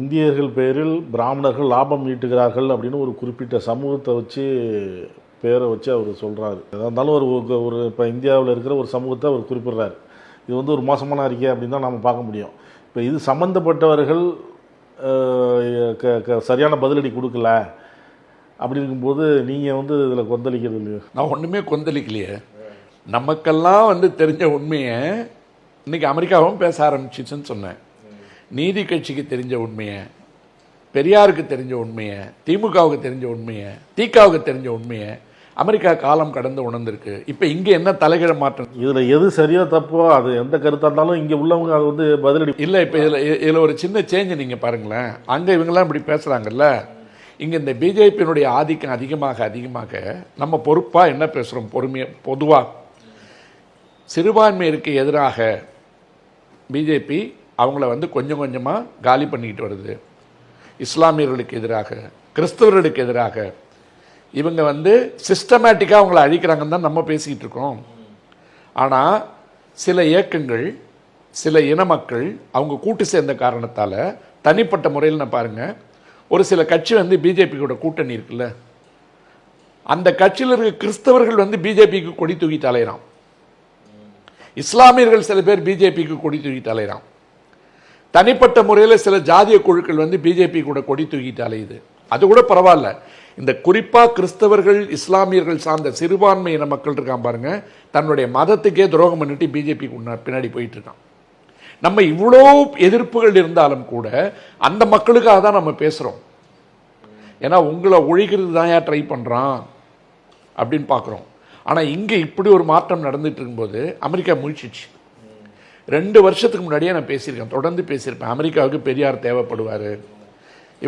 இந்தியர்கள் பேரில் பிராமணர்கள் லாபம் ஈட்டுகிறார்கள் அப்படின்னு ஒரு குறிப்பிட்ட சமூகத்தை வச்சு பேரை வச்சு அவர் சொல்கிறாரு. எதாக இருந்தாலும் ஒரு இப்போ இந்தியாவில் இருக்கிற ஒரு சமூகத்தை அவர் குறிப்பிடுறாரு. இது வந்து ஒரு மோசமான அறிக்கை அப்படின்னு தான் நம்ம பார்க்க முடியும். இப்போ இது சம்மந்தப்பட்டவர்கள் சரியான பதிலடி கொடுக்கல அப்படி இருக்கும்போது நீங்கள் வந்து இதில் கொந்தளிக்கிறது இல்லையா? நான் ஒன்றுமே கொந்தளிக்கலையே. நமக்கெல்லாம் வந்து தெரிஞ்ச உண்மையை இன்றைக்கி அமெரிக்காவும் பேச ஆரம்பிச்சிச்சுன்னு சொன்னேன். நீதி கட்சிக்கு தெரிஞ்ச உண்மையை, பெரியாருக்கு தெரிஞ்ச உண்மையை, திமுகவுக்கு தெரிஞ்ச உண்மையை, திகாவுக்கு தெரிஞ்ச உண்மையை அமெரிக்கா காலம் கடந்து உணர்ந்திருக்கு. இப்போ இங்கே என்ன தலைகீழ மாற்றம்? இதில் எது சரியோ தப்போ அது எந்த கருத்தாக இருந்தாலும் இங்கே உள்ளவங்க அது வந்து பதிலடி இல்லை. இப்போ இதில் ஒரு சின்ன சேஞ்சு நீங்கள் பாருங்களேன். அங்கே இவங்கெல்லாம் இப்படி பேசுகிறாங்கல்ல, இங்கே இந்த பிஜேபியினுடைய ஆதிக்கம் அதிகமாக நம்ம பொறுப்பாக என்ன பேசுகிறோம்? பொதுவாக சிறுபான்மையிற்கு எதிராக பிஜேபி அவங்கள வந்து கொஞ்சம் கொஞ்சமாக காலி பண்ணிக்கிட்டு வருது. இஸ்லாமியர்களுக்கு எதிராக, கிறிஸ்தவர்களுக்கு எதிராக இவங்க வந்து சிஸ்டமேட்டிக்காக அவங்கள அழிக்கிறாங்கன்னு தான் நம்ம பேசிக்கிட்டு இருக்கோம். ஆனால் சில இயக்கங்கள், சில இன மக்கள் அவங்க கூட்டு சேர்ந்த காரணத்தால் தனிப்பட்ட முறையில் நான் பாருங்கள், ஒரு சில கட்சி வந்து பிஜேபியோட கூட்டணி இருக்குல்ல, அந்த கட்சியில் இருக்க கிறிஸ்தவர்கள் வந்து பிஜேபிக்கு கொடி தூக்கிட்டு அலையிறான். இஸ்லாமியர்கள் சில பேர் பிஜேபிக்கு கொடி தூக்கிட்டு அலையிறான். தனிப்பட்ட முறையில் சில ஜாதிய குழுக்கள் வந்து பிஜேபி கூட கொடி தூக்கிட்டு அலையுது. அது கூட பரவாயில்ல. இந்த குறிப்பாக கிறிஸ்தவர்கள், இஸ்லாமியர்கள் சார்ந்த சிறுபான்மை இன மக்கள் இருக்கான் பாருங்க, தன்னுடைய மதத்துக்கே துரோகம் பண்ணிட்டு பிஜேபி பின்னாடி போயிட்டு இருக்கான். நம்ம இவ்வளோ எதிர்ப்புகள் இருந்தாலும் கூட அந்த மக்களுக்காக தான் நம்ம பேசுகிறோம். ஏன்னா உங்களை ஒழிக்கிறது தான் ஏன் ட்ரை பண்ணுறான் அப்படின்னு பார்க்குறோம். ஆனால் இங்கே இப்படி ஒரு மாற்றம் நடந்துட்டு இருக்கும்போது அமெரிக்கா முழிச்சிச்சு. 2 வருஷத்துக்கு முன்னாடியே நான் பேசியிருக்கேன், தொடர்ந்து பேசியிருப்பேன். அமெரிக்காவுக்கு பெரியார் தேவைப்படுவார்,